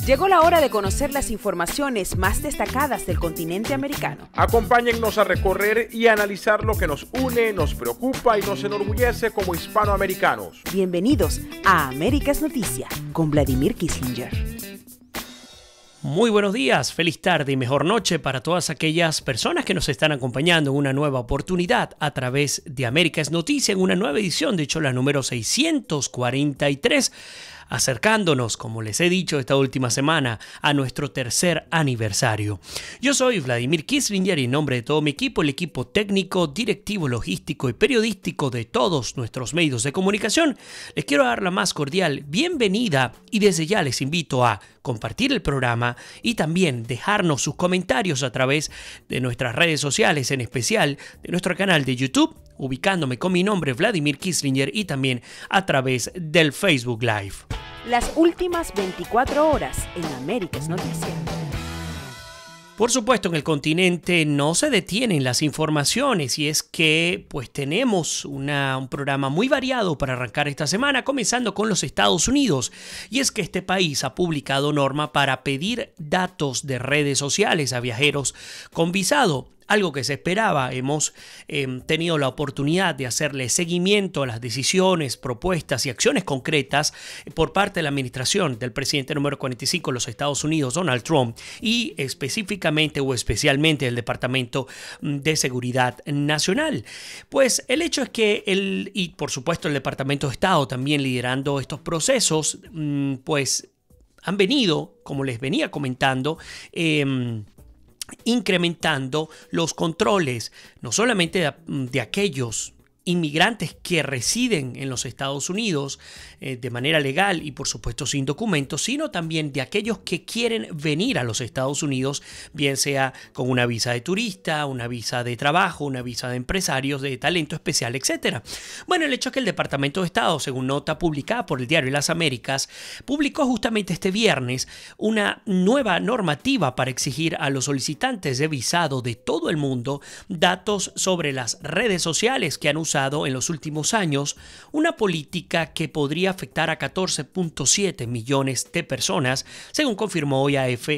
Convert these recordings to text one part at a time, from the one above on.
Llegó la hora de conocer las informaciones más destacadas del continente americano. Acompáñennos a recorrer y analizar lo que nos une, nos preocupa y nos enorgullece como hispanoamericanos. Bienvenidos a Américas Noticias con Vladimir Kissinger. Muy buenos días, feliz tarde y mejor noche para todas aquellas personas que nos están acompañando en una nueva oportunidad a través de Américas Noticias en una nueva edición, de hecho la número 643, acercándonos, como les he dicho esta última semana, a nuestro tercer aniversario. Yo soy Vladimir Kissinger y en nombre de todo mi equipo, el equipo técnico, directivo, logístico y periodístico de todos nuestros medios de comunicación, les quiero dar la más cordial bienvenida y desde ya les invito a compartir el programa y también dejarnos sus comentarios a través de nuestras redes sociales, en especial de nuestro canal de YouTube, ubicándome con mi nombre Vladimir Kissinger y también a través del Facebook Live. Las últimas 24 horas en Américas Noticias. Por supuesto, en el continente no se detienen las informaciones y es que pues tenemos un programa muy variado para arrancar esta semana, comenzando con los Estados Unidos. Y es que este país ha publicado norma para pedir datos de redes sociales a viajeros con visado. Algo que se esperaba. Hemos tenido la oportunidad de hacerle seguimiento a las decisiones, propuestas y acciones concretas por parte de la administración del presidente número 45 de los Estados Unidos, Donald Trump, y específicamente o especialmente el Departamento de Seguridad Nacional. Pues el hecho es que y por supuesto el Departamento de Estado también liderando estos procesos, pues han venido, como les venía comentando, incrementando los controles, no solamente de aquellos inmigrantes que residen en los Estados Unidos de manera legal y por supuesto sin documentos, sino también de aquellos que quieren venir a los Estados Unidos, bien sea con una visa de turista, una visa de trabajo, una visa de empresarios, de talento especial, etc. Bueno, el hecho es que el Departamento de Estado, según nota publicada por el diario Las Américas, publicó justamente este viernes una nueva normativa para exigir a los solicitantes de visado de todo el mundo datos sobre las redes sociales que han usado en los últimos años, una política que podría afectar a 14.7 millones de personas, según confirmó hoy AF,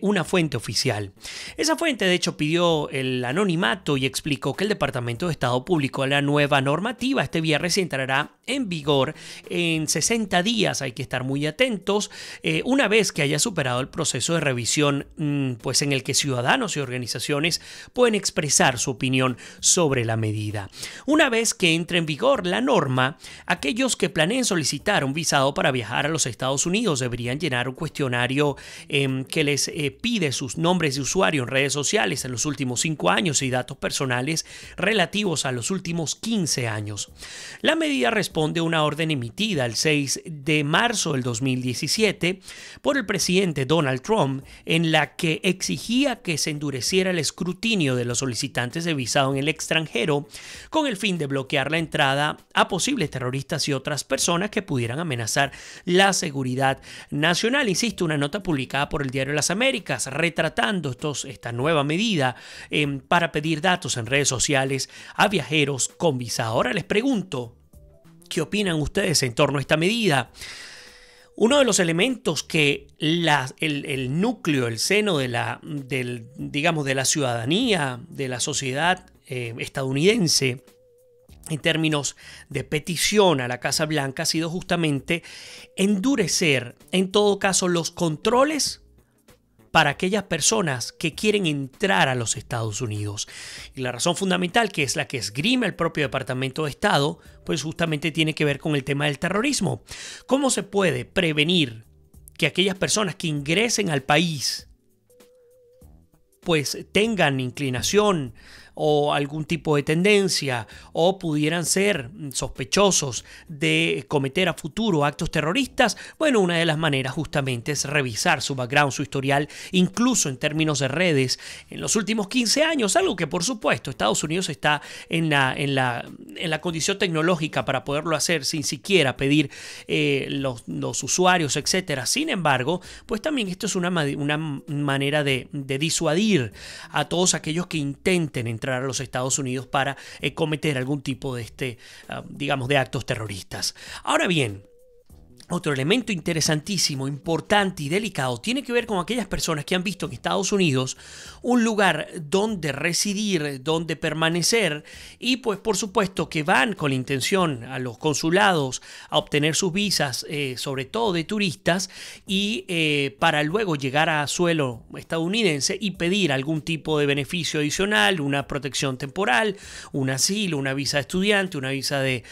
una fuente oficial. Esa fuente, de hecho, pidió el anonimato y explicó que el Departamento de Estado publicó la nueva normativa este viernes y entrará en vigor en 60 días. Hay que estar muy atentos una vez que haya superado el proceso de revisión, pues en el que ciudadanos y organizaciones pueden expresar su opinión sobre la medida. Una vez que entre en vigor la norma, aquellos que planeen solicitar un visado para viajar a los Estados Unidos deberían llenar un cuestionario que les pide sus nombres de usuario en redes sociales en los últimos 5 años y datos personales relativos a los últimos 15 años. La medida responde a una orden emitida el 6 de marzo del 2017 por el presidente Donald Trump, en la que exigía que se endureciera el escrutinio de los solicitantes de visado en el extranjero con el fin de bloquear la entrada a posibles terroristas y otras personas que pudieran amenazar la seguridad nacional. Insisto, una nota publicada por el diario Las Américas retratando esta nueva medida para pedir datos en redes sociales a viajeros con visa. Ahora les pregunto, ¿qué opinan ustedes en torno a esta medida? Uno de los elementos que el núcleo, el seno de la ciudadanía, de la sociedad estadounidense, en términos de petición a la Casa Blanca, ha sido justamente endurecer, en todo caso, los controles para aquellas personas que quieren entrar a los Estados Unidos. Y la razón fundamental, que es la que esgrime el propio Departamento de Estado, pues justamente tiene que ver con el tema del terrorismo. ¿Cómo se puede prevenir que aquellas personas que ingresen al país pues tengan inclinación o algún tipo de tendencia o pudieran ser sospechosos de cometer a futuro actos terroristas? Bueno, una de las maneras justamente es revisar su background, su historial, incluso en términos de redes en los últimos 15 años, algo que por supuesto Estados Unidos está en la condición tecnológica para poderlo hacer sin siquiera pedir los usuarios, etcétera. Sin embargo, pues también esto es una manera de disuadir a todos aquellos que intenten entrar a los Estados Unidos para cometer algún tipo de de actos terroristas. Ahora bien, Otro elemento interesantísimo, importante y delicado tiene que ver con aquellas personas que han visto en Estados Unidos un lugar donde residir, donde permanecer y pues por supuesto que van con la intención a los consulados a obtener sus visas, sobre todo de turistas y para luego llegar a suelo estadounidense y pedir algún tipo de beneficio adicional, una protección temporal, un asilo, una visa de estudiante, una visa de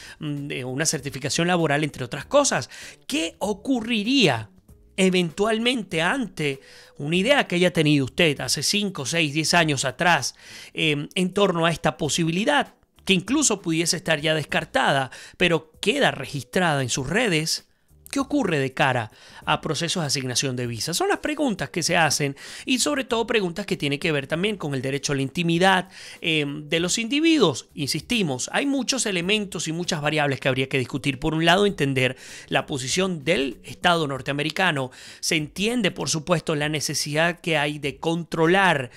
una certificación laboral, entre otras cosas. ¿Qué ocurriría eventualmente ante una idea que haya tenido usted hace 5, 6, 10 años atrás en torno a esta posibilidad, que incluso pudiese estar ya descartada, pero queda registrada en sus redes? ¿Qué ocurre de cara a procesos de asignación de visas? Son las preguntas que se hacen y sobre todo preguntas que tienen que ver también con el derecho a la intimidad de los individuos. Insistimos, hay muchos elementos y muchas variables que habría que discutir. Por un lado, entender la posición del Estado norteamericano. Se entiende, por supuesto, la necesidad que hay de controlar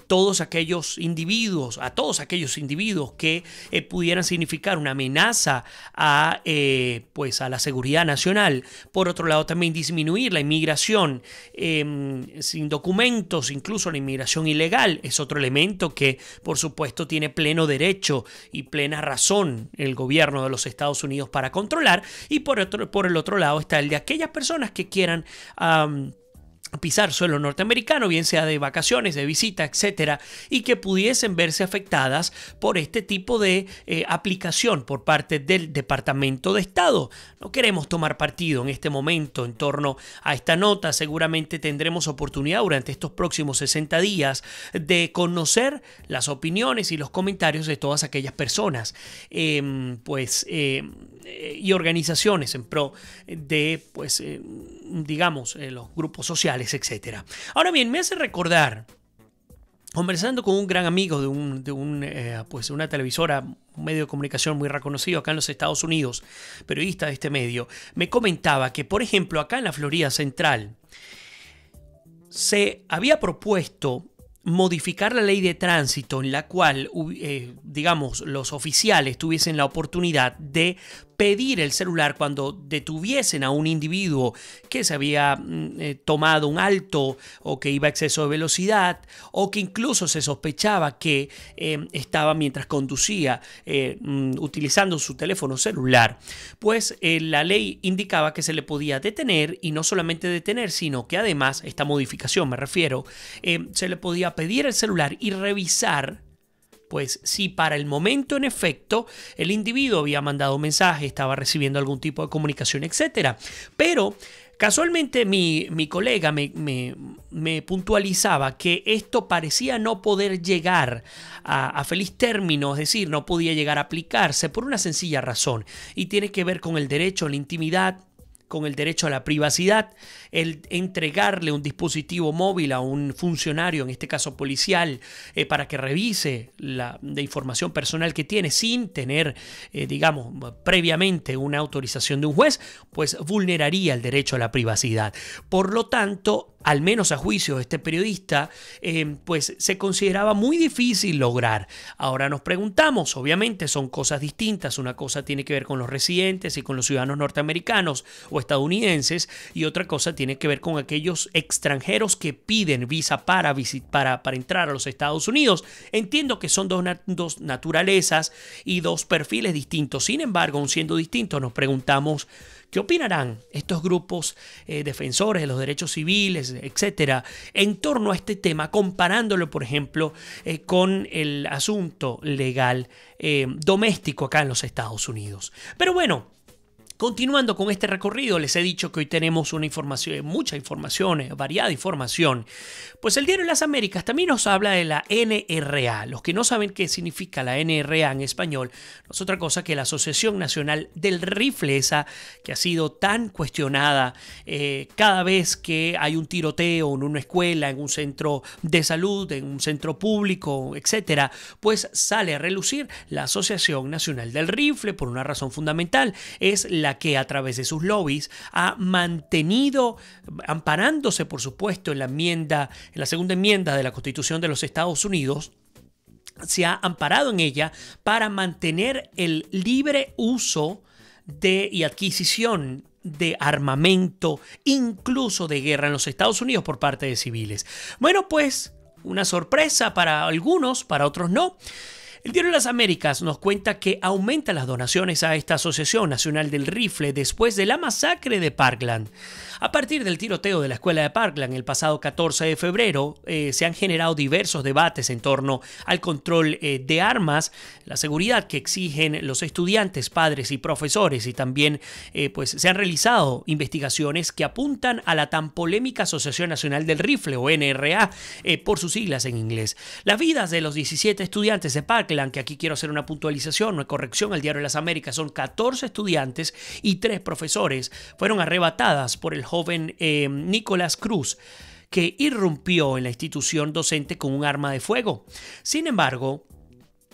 todos aquellos individuos que pudieran significar una amenaza a la seguridad nacional. Por otro lado, también disminuir la inmigración sin documentos, incluso la inmigración ilegal, es otro elemento que, por supuesto, tiene pleno derecho y plena razón el gobierno de los Estados Unidos para controlar. Y por el otro lado está el de aquellas personas que quieran pisar suelo norteamericano, bien sea de vacaciones, de visita, etcétera, y que pudiesen verse afectadas por este tipo de aplicación por parte del Departamento de Estado. No queremos tomar partido en este momento en torno a esta nota. Seguramente tendremos oportunidad durante estos próximos 60 días de conocer las opiniones y los comentarios de todas aquellas personas y organizaciones en pro de los grupos sociales, etcétera. Ahora bien, me hace recordar, conversando con un gran amigo de una televisora, un medio de comunicación muy reconocido acá en los Estados Unidos, periodista de este medio, me comentaba que, por ejemplo, acá en la Florida Central se había propuesto modificar la ley de tránsito en la cual, los oficiales tuviesen la oportunidad de pedir el celular cuando detuviesen a un individuo que se había tomado un alto o que iba a exceso de velocidad o que incluso se sospechaba que estaba mientras conducía utilizando su teléfono celular. Pues la ley indicaba que se le podía detener y no solamente detener, sino que además, esta modificación me refiero, se le podía pedir el celular y revisar pues si para el momento en efecto el individuo había mandado un mensaje, estaba recibiendo algún tipo de comunicación, etc. Pero casualmente mi colega me puntualizaba que esto parecía no poder llegar a feliz término, es decir, no podía llegar a aplicarse por una sencilla razón, y tiene que ver con el derecho a la intimidad, con el derecho a la privacidad, el entregarle un dispositivo móvil a un funcionario, en este caso policial, para que revise la información personal que tiene sin tener, previamente una autorización de un juez, pues vulneraría el derecho a la privacidad. Por lo tanto, al menos a juicio de este periodista, pues se consideraba muy difícil lograr. Ahora nos preguntamos, obviamente son cosas distintas, una cosa tiene que ver con los residentes y con los ciudadanos norteamericanos o estadounidenses, y otra cosa tiene que ver con aquellos extranjeros que piden visa para entrar a los Estados Unidos. Entiendo que son dos naturalezas y dos perfiles distintos. Sin embargo, aun siendo distintos, nos preguntamos ¿qué opinarán estos grupos defensores de los derechos civiles, etcétera, en torno a este tema, comparándolo, por ejemplo, con el asunto legal doméstico acá en los Estados Unidos? Pero bueno, continuando con este recorrido, les he dicho que hoy tenemos mucha información, variada información. Pues el Diario de las Américas también nos habla de la NRA. Los que no saben qué significa la NRA en español, no es otra cosa que la Asociación Nacional del Rifle, esa que ha sido tan cuestionada cada vez que hay un tiroteo en una escuela, en un centro de salud, en un centro público, etcétera, pues sale a relucir la Asociación Nacional del Rifle por una razón fundamental. Es la que a través de sus lobbies ha mantenido, amparándose por supuesto en la segunda enmienda de la Constitución de los Estados Unidos, se ha amparado en ella para mantener el libre uso y adquisición de armamento, incluso de guerra en los Estados Unidos por parte de civiles. Bueno, pues una sorpresa para algunos, para otros no. El Diario de las Américas nos cuenta que aumenta las donaciones a esta Asociación Nacional del Rifle después de la masacre de Parkland. A partir del tiroteo de la escuela de Parkland el pasado 14 de febrero, se han generado diversos debates en torno al control de armas, la seguridad que exigen los estudiantes, padres y profesores, y también pues se han realizado investigaciones que apuntan a la tan polémica Asociación Nacional del Rifle, o NRA, por sus siglas en inglés. Las vidas de los 17 estudiantes de Parkland, que aquí quiero hacer una puntualización, una corrección al Diario de las Américas, son 14 estudiantes y 3 profesores, fueron arrebatadas por el joven Nicholas Cruz, que irrumpió en la institución docente con un arma de fuego. Sin embargo,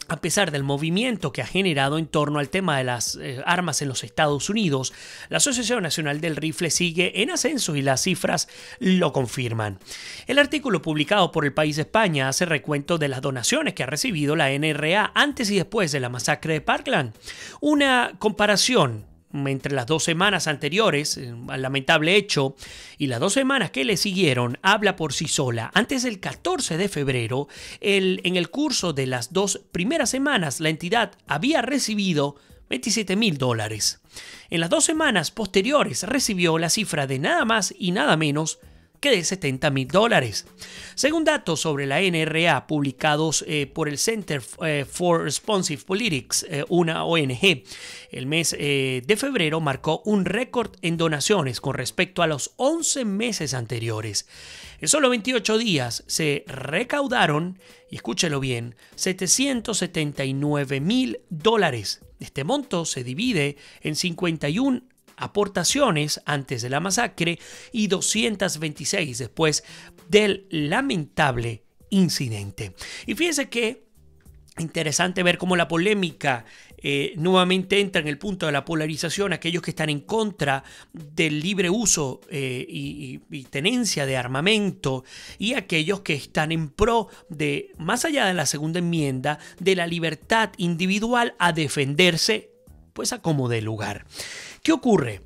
a pesar del movimiento que ha generado en torno al tema de las armas en los Estados Unidos, la Asociación Nacional del Rifle sigue en ascenso y las cifras lo confirman. El artículo publicado por El País de España hace recuento de las donaciones que ha recibido la NRA antes y después de la masacre de Parkland. Una comparación entre las 2 semanas anteriores al lamentable hecho y las 2 semanas que le siguieron habla por sí sola. Antes del 14 de febrero, en el curso de las 2 primeras semanas, la entidad había recibido $27,000. En las 2 semanas posteriores recibió la cifra de nada más y nada menos que de $70,000. Según datos sobre la NRA publicados por el Center for Responsive Politics, una ONG, el mes de febrero marcó un récord en donaciones con respecto a los 11 meses anteriores. En solo 28 días se recaudaron, y escúchelo bien, $779,000. Este monto se divide en 51 aportaciones antes de la masacre y 226 después del lamentable incidente. Y fíjense que interesante ver cómo la polémica nuevamente entra en el punto de la polarización, aquellos que están en contra del libre uso y tenencia de armamento, y aquellos que están en pro de, más allá de la segunda enmienda, de la libertad individual a defenderse pues a como dé lugar. ¿Qué ocurre?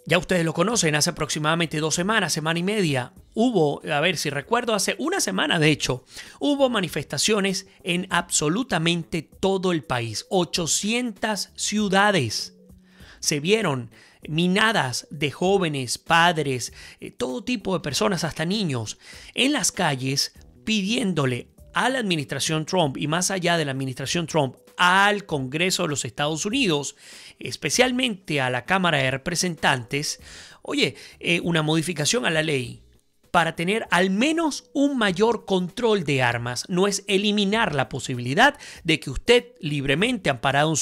Ya ustedes lo conocen, hace aproximadamente 2 semanas, semana y media, hubo, a ver si recuerdo, hace una semana de hecho, hubo manifestaciones en absolutamente todo el país. 800 ciudades se vieron minadas de jóvenes, padres, todo tipo de personas, hasta niños, en las calles pidiéndole a la administración Trump, y más allá de la administración Trump, al Congreso de los Estados Unidos, especialmente a la Cámara de Representantes, una modificación a la ley para tener al menos un mayor control de armas. No es eliminar la posibilidad de que usted, libremente amparado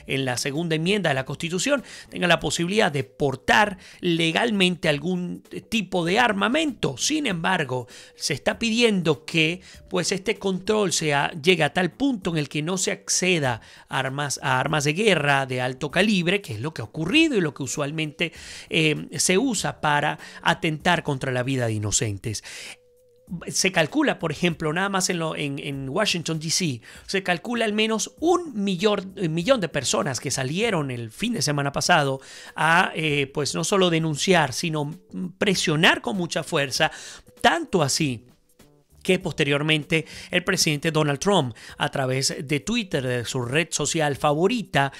en la segunda enmienda de la Constitución, tenga la posibilidad de portar legalmente algún tipo de armamento. Sin embargo, se está pidiendo que pues este control llegue a tal punto en el que no se acceda a armas de guerra de alto calibre, que es lo que ha ocurrido y lo que usualmente se usa para atentar contra la vida de inocentes. Se calcula, por ejemplo, nada más en Washington, D.C., se calcula al menos un millón de personas que salieron el fin de semana pasado a pues no solo denunciar, sino presionar con mucha fuerza, tanto así que posteriormente el presidente Donald Trump, a través de Twitter, de su red social favorita,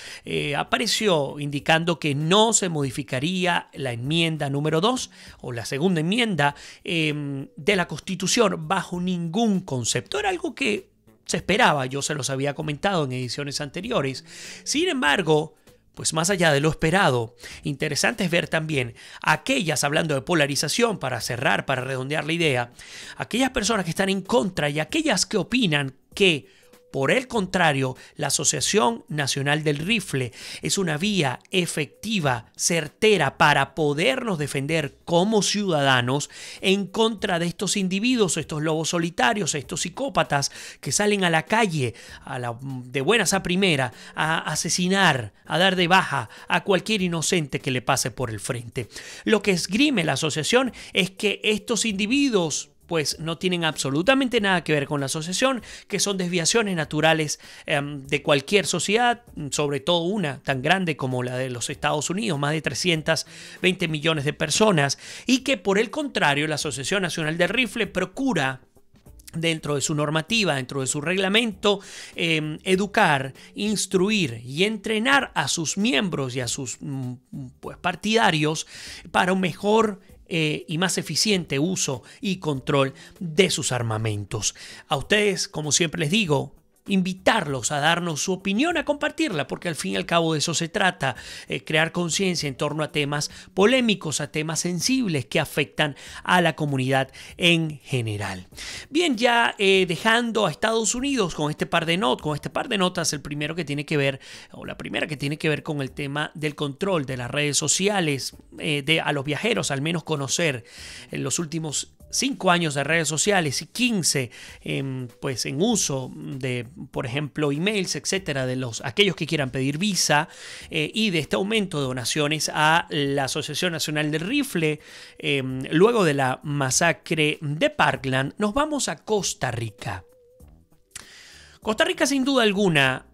apareció indicando que no se modificaría la enmienda número 2 o la segunda enmienda de la Constitución bajo ningún concepto. Era algo que se esperaba, yo se los había comentado en ediciones anteriores. Sin embargo, pues más allá de lo esperado, interesante es ver también aquellas, hablando de polarización, para cerrar, para redondear la idea, aquellas personas que están en contra y aquellas que opinan que, por el contrario, la Asociación Nacional del Rifle es una vía efectiva, certera, para podernos defender como ciudadanos en contra de estos individuos, estos lobos solitarios, estos psicópatas que salen a la calle de buenas a primera a asesinar, a dar de baja a cualquier inocente que le pase por el frente. Lo que esgrime la asociación es que estos individuos pues no tienen absolutamente nada que ver con la asociación, que son desviaciones naturales de cualquier sociedad, sobre todo una tan grande como la de los Estados Unidos, más de 320 millones de personas, y que por el contrario la Asociación Nacional del Rifle procura, dentro de su normativa, dentro de su reglamento, educar, instruir y entrenar a sus miembros y a sus pues, partidarios para un mejor y más eficiente uso y control de sus armamentos. A ustedes, como siempre les digo, invitarlos a darnos su opinión, a compartirla, porque al fin y al cabo de eso se trata, crear conciencia en torno a temas polémicos, a temas sensibles que afectan a la comunidad en general. Bien, ya dejando a Estados Unidos con este par de notas, el primero que tiene que ver, o la primera que tiene que ver con el tema del control de las redes sociales, a los viajeros, al menos conocer en los últimos 5 años de redes sociales y 15 pues en uso de, por ejemplo, emails, etcétera, de aquellos que quieran pedir visa, y de este aumento de donaciones a la Asociación Nacional del Rifle. Luego de la masacre de Parkland, nos vamos a Costa Rica. Costa Rica, sin duda alguna,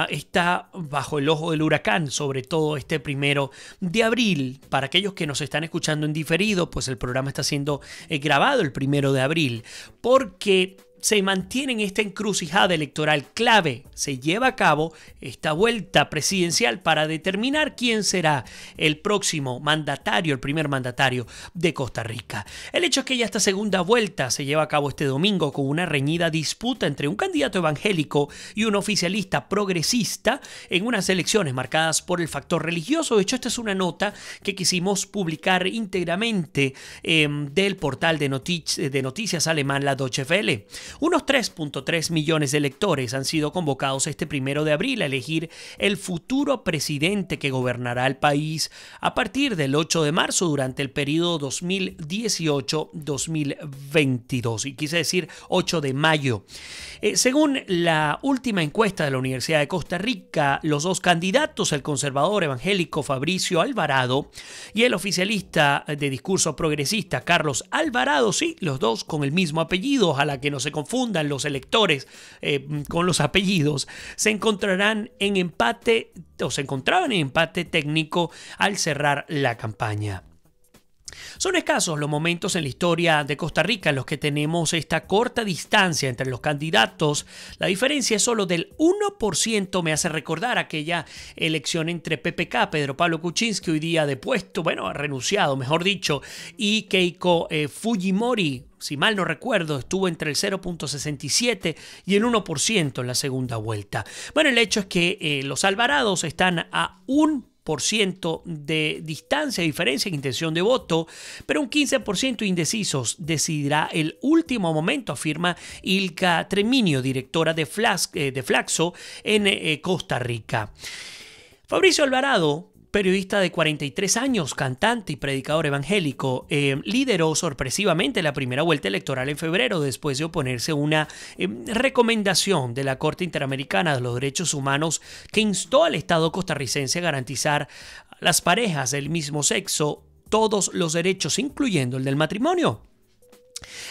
está bajo el ojo del huracán, sobre todo este 1 de abril. Para aquellos que nos están escuchando en diferido, pues el programa está siendo grabado el 1 de abril, porque se mantiene en esta encrucijada electoral clave. Se lleva a cabo esta vuelta presidencial para determinar quién será el próximo mandatario, el primer mandatario de Costa Rica. El hecho es que ya esta segunda vuelta se lleva a cabo este domingo con una reñida disputa entre un candidato evangélico y un oficialista progresista en unas elecciones marcadas por el factor religioso. De hecho, esta es una nota que quisimos publicar íntegramente del portal de noticias alemán, la Deutsche Welle. Unos 3.3 millones de electores han sido convocados este 1 de abril a elegir el futuro presidente que gobernará el país a partir del 8 de marzo durante el periodo 2018-2022. Y quise decir 8 de mayo. Según la última encuesta de la Universidad de Costa Rica, los dos candidatos, el conservador evangélico Fabricio Alvarado y el oficialista de discurso progresista Carlos Alvarado, sí, los dos con el mismo apellido, ojalá que no se confundan los electores con los apellidos, se encontraban en empate técnico al cerrar la campaña. Son escasos los momentos en la historia de Costa Rica en los que tenemos esta corta distancia entre los candidatos. La diferencia es solo del 1%. Me hace recordar aquella elección entre PPK, Pedro Pablo Kuczynski, hoy día depuesto, ha renunciado, mejor dicho, y Keiko Fujimori. Si mal no recuerdo, estuvo entre el 0.67 y el 1% en la segunda vuelta. Bueno, el hecho es que los Alvarados están a 1% de distancia, diferencia en intención de voto, pero un 15% indecisos decidirá el último momento, afirma Ilka Treminio, directora de Flaxo en Costa Rica. Fabricio Alvarado, periodista de 43 años, cantante y predicador evangélico, lideró sorpresivamente la primera vuelta electoral en febrero después de oponerse a una recomendación de la Corte Interamericana de los Derechos Humanos que instó al Estado costarricense a garantizar a las parejas del mismo sexo todos los derechos, incluyendo el del matrimonio.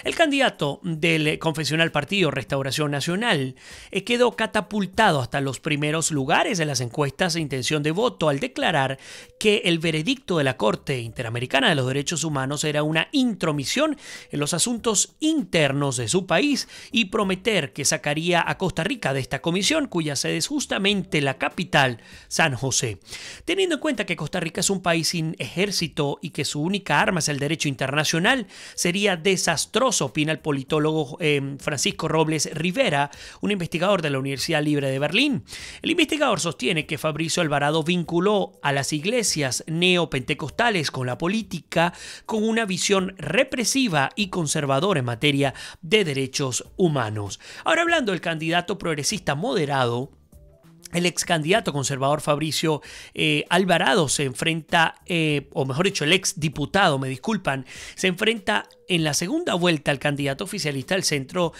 El candidato del confesional partido Restauración Nacional quedó catapultado hasta los primeros lugares de las encuestas de intención de voto al declarar que el veredicto de la Corte Interamericana de los Derechos Humanos era una intromisión en los asuntos internos de su país y prometer que sacaría a Costa Rica de esta comisión, cuya sede es justamente la capital, San José. Teniendo en cuenta que Costa Rica es un país sin ejército y que su única arma es el derecho internacional, sería desastroso, opina el politólogo Francisco Robles Rivera, un investigador de la Universidad Libre de Berlín. El investigador sostiene que Fabricio Alvarado vinculó a las iglesias neopentecostales con la política con una visión represiva y conservadora en materia de derechos humanos. Ahora, hablando del candidato progresista moderado, el ex candidato conservador Fabricio Alvarado se enfrenta, o mejor dicho, el ex diputado, se enfrenta en la segunda vuelta al candidato oficialista del centro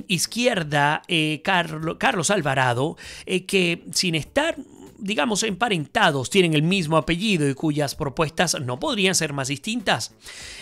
izquierda, Carlos Alvarado, que sin estar digamos, emparentados, tienen el mismo apellido y cuyas propuestas no podrían ser más distintas.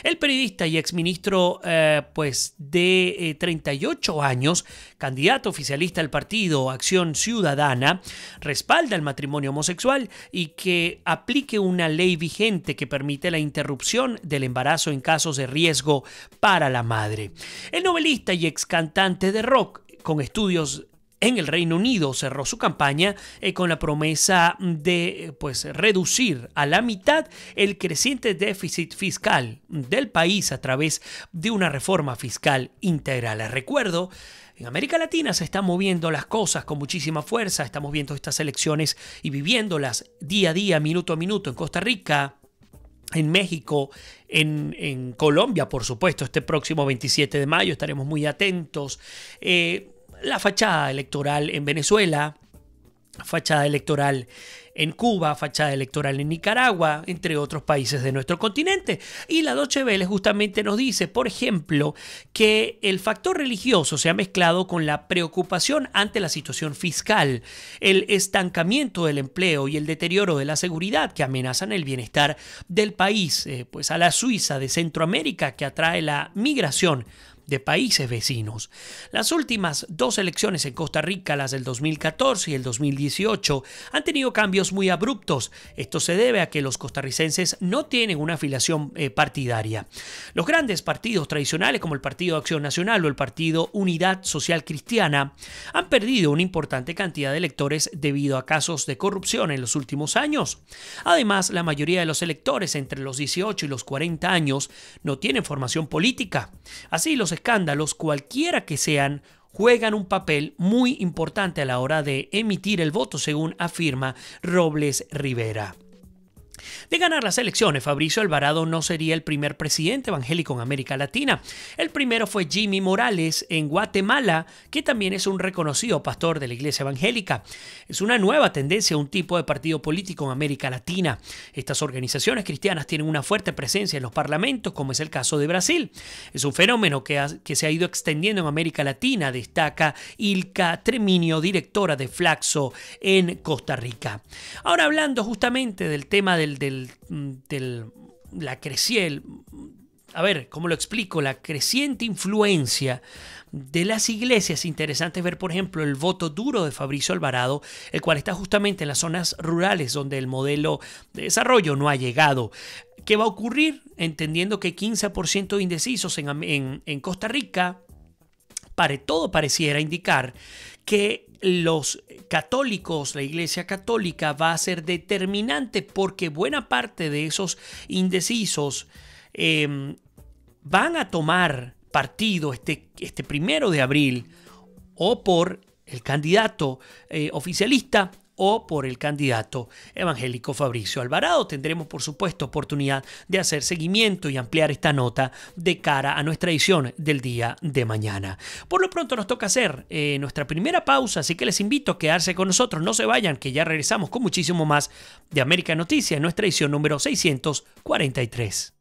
El periodista y exministro de 38 años, candidato oficialista al partido Acción Ciudadana, respalda el matrimonio homosexual y que aplique una ley vigente que permite la interrupción del embarazo en casos de riesgo para la madre. El novelista y ex cantante de rock con estudios en el Reino Unido cerró su campaña con la promesa de reducir a la mitad el creciente déficit fiscal del país a través de una reforma fiscal integral. Les recuerdo, en América Latina se están moviendo las cosas con muchísima fuerza. Estamos viendo estas elecciones y viviéndolas día a día, minuto a minuto. En Costa Rica, en México, en Colombia, por supuesto, este próximo 27 de mayo estaremos muy atentos. La fachada electoral en Venezuela, fachada electoral en Cuba, fachada electoral en Nicaragua, entre otros países de nuestro continente. Y la Deutsche Welle justamente nos dice, por ejemplo, que el factor religioso se ha mezclado con la preocupación ante la situación fiscal, el estancamiento del empleo y el deterioro de la seguridad que amenazan el bienestar del país, a la Suiza de Centroamérica, que atrae la migración de países vecinos. Las últimas dos elecciones en Costa Rica, las del 2014 y el 2018, han tenido cambios muy abruptos. Esto se debe a que los costarricenses no tienen una afiliación partidaria. Los grandes partidos tradicionales como el Partido Acción Nacional o el Partido Unidad Social Cristiana han perdido una importante cantidad de electores debido a casos de corrupción en los últimos años. Además, la mayoría de los electores entre los 18 y los 40 años no tienen formación política. Así, los escándalos, cualquiera que sean, juegan un papel muy importante a la hora de emitir el voto, según afirma Robles Rivera. De ganar las elecciones, Fabricio Alvarado no sería el primer presidente evangélico en América Latina. El primero fue Jimmy Morales en Guatemala, que también es un reconocido pastor de la iglesia evangélica. Es una nueva tendencia, un tipo de partido político en América Latina. Estas organizaciones cristianas tienen una fuerte presencia en los parlamentos, como es el caso de Brasil. Es un fenómeno que se ha ido extendiendo en América Latina, destaca Ilka Treminio, directora de Flaxo en Costa Rica. Ahora, hablando justamente del tema ¿cómo lo explico? La creciente influencia de las iglesias. Interesante ver, por ejemplo, el voto duro de Fabricio Alvarado, el cual está justamente en las zonas rurales donde el modelo de desarrollo no ha llegado. ¿Qué va a ocurrir? Entendiendo que 15% de indecisos en Costa Rica, todo pareciera indicar que los católicos, la Iglesia Católica va a ser determinante, porque buena parte de esos indecisos van a tomar partido este 1 de abril o por el candidato oficialista o por el candidato evangélico Fabricio Alvarado. Tendremos, por supuesto, oportunidad de hacer seguimiento y ampliar esta nota de cara a nuestra edición del día de mañana. Por lo pronto nos toca hacer nuestra primera pausa, así que les invito a quedarse con nosotros. No se vayan, que ya regresamos con muchísimo más de América Noticias en nuestra edición número 643.